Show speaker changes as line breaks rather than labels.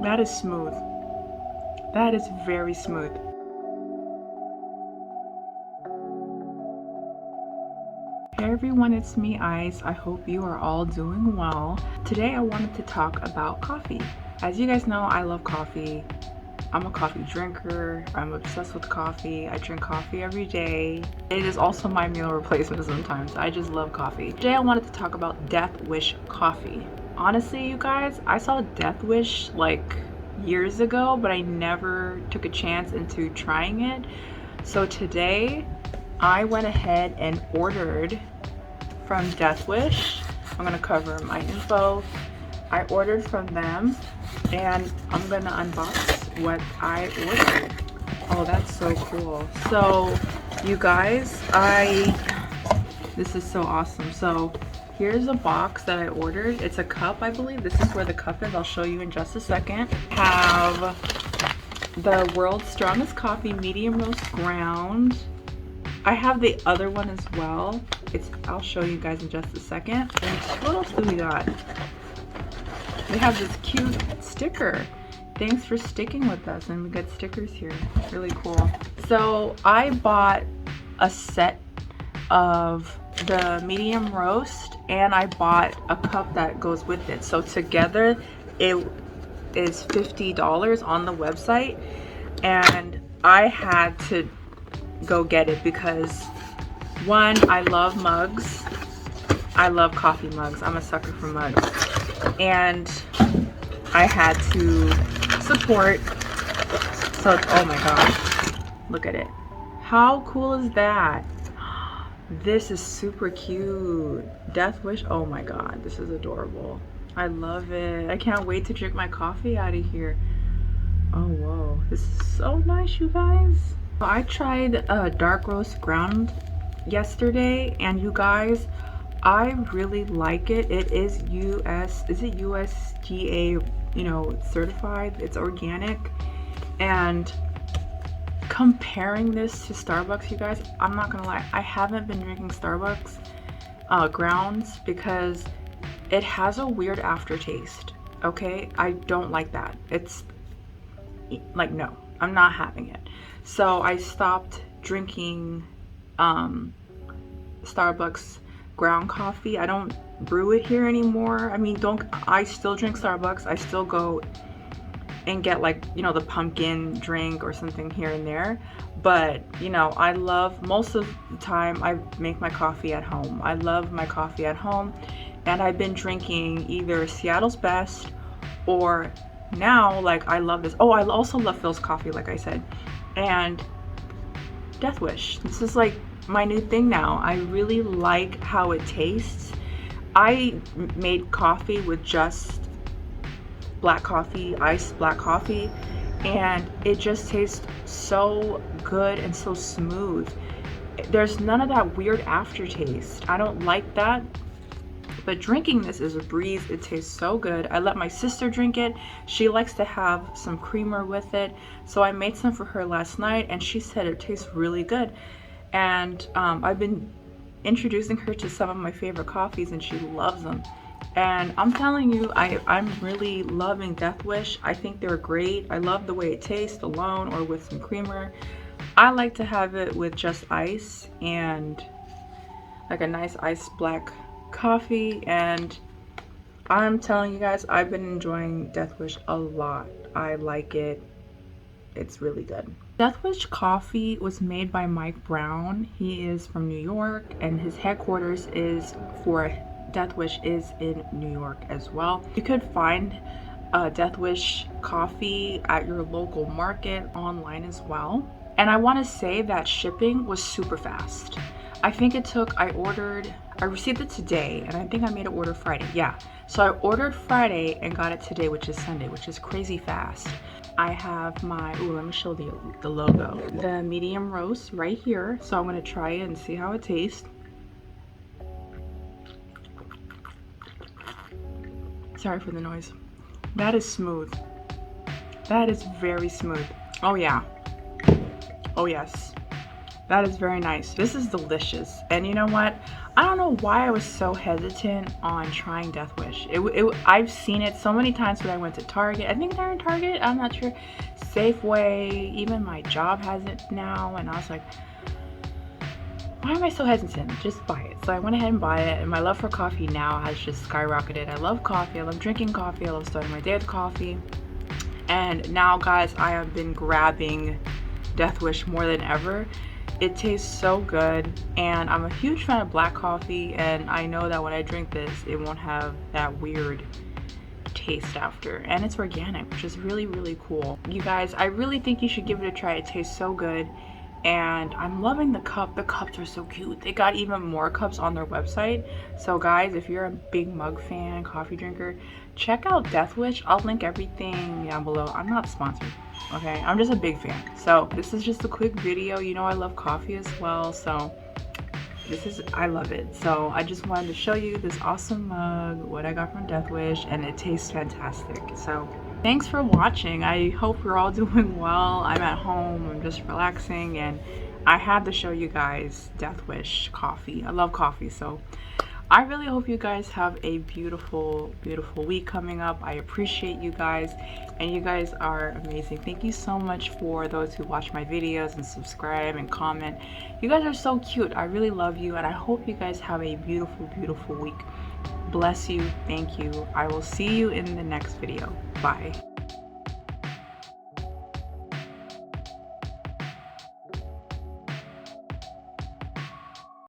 That is smooth. That is very smooth. Hey everyone, it's me, Ice. I hope you are all doing well. Today I wanted to talk about coffee. As you guys know, I love coffee. I'm a coffee drinker. I'm obsessed with coffee. I drink coffee every day. It is also my meal replacement sometimes. I just love coffee. Today I wanted to talk about Death Wish coffee. Honestly, you guys, I saw Death Wish like years ago, but I never took a chance into trying it. So today I went ahead and ordered from Death Wish. I'm gonna cover my info. I ordered from them and I'm gonna unbox what I ordered. Oh, that's so cool. So you guys, this is so awesome. So here's a box that I ordered. It's a cup, I believe. This is where the cup is. I'll show you in just a second. Have the World's Strongest Coffee medium roast ground. I have the other one as well. I'll show you guys in just a second. And what else do we got? We have this cute sticker. Thanks for sticking with us, and we got stickers here. Really cool. So I bought a set of the medium roast and I bought a cup that goes with it. So together it is $50 on the website, and I had to go get it because one, I love mugs. I love coffee mugs. I'm a sucker for mugs. And I had to support. So, oh my gosh. Look at it. How cool is that? This is super cute. Death Wish. Oh my god. This is adorable. I love it. I can't wait to drink my coffee out of here. Oh, whoa. This is so nice, you guys. I tried a dark roast ground yesterday, and you guys, I really like it. It is USDA, certified. It's organic. And comparing this to Starbucks, you guys, I'm not gonna lie, I haven't been drinking Starbucks grounds because it has a weird aftertaste. Okay, I don't like that. It's like, no, I'm not having it. So I stopped drinking Starbucks ground coffee. I don't brew it here anymore. I still drink Starbucks. I still go and get the pumpkin drink or something here and there. But, I love, most of the time I make my coffee at home. I love my coffee at home. And I've been drinking either Seattle's Best or now, I love this. Oh, I also love Philz Coffee, like I said. And Death Wish. This is my new thing now. I really like how it tastes. I made coffee with just black coffee, iced black coffee, and it just tastes so good and so smooth. There's none of that weird aftertaste. I don't like that. But drinking this is a breeze. It tastes so good. I let my sister drink it. She likes to have some creamer with it. So I made some for her last night and she said it tastes really good. And I've been introducing her to some of my favorite coffees and she loves them. And I'm telling you, I'm really loving Death Wish. I think they're great. I love the way it tastes alone or with some creamer. I like to have it with just ice and a nice iced black coffee, and I'm telling you guys, I've been enjoying Death Wish a lot. I like it. It's really good. Death Wish coffee was made by Mike Brown. He is from New York and his headquarters is for Death Wish is in New York as well. You could find Death Wish coffee at your local market online as well. And I want to say that shipping was super fast. I think it took, I received it today, and I think I made an order Friday. Yeah, so I ordered Friday and got it today, which is Sunday, which is crazy fast. I have my, let me show the logo. The medium roast right here. So I'm gonna try it and see how it tastes. Sorry for the noise. That is smooth. That is very smooth. Oh yeah. Oh yes. That is very nice. This is delicious. And you know what? I don't know why I was so hesitant on trying Death Wish. I've seen it so many times when I went to Target. I think they're in Target. I'm not sure. Safeway. Even my job has it now. And I was like, why am I so hesitant? Just buy it. So I went ahead and bought it. And my love for coffee now has just skyrocketed. I love coffee. I love drinking coffee. I love starting my day with coffee. And now, guys, I have been grabbing Death Wish more than ever. It tastes so good, and I'm a huge fan of black coffee, and I know that when I drink this, it won't have that weird taste after. And it's organic, which is really, really cool. You guys, I really think you should give it a try. It tastes so good. And I'm loving the cup. The cups are so cute. They got even more cups on their website. So guys, if you're a big mug fan, coffee drinker, check out Death Wish. I'll link everything down below. I'm not sponsored, okay? I'm just a big fan. So this is just a quick video. You know I love coffee as well, so I love it. So I just wanted to show you this awesome mug, what I got from Death Wish, and it tastes fantastic. So thanks for watching. I hope you're all doing well. I'm at home, I'm just relaxing, and I had to show you guys Death Wish coffee. I love coffee, so I really hope you guys have a beautiful, beautiful week coming up. I appreciate you guys, and you guys are amazing. Thank you so much for those who watch my videos and subscribe and comment. You guys are so cute. I really love you, and I hope you guys have a beautiful, beautiful week. Bless you. Thank you. I will see you in the next video. Bye.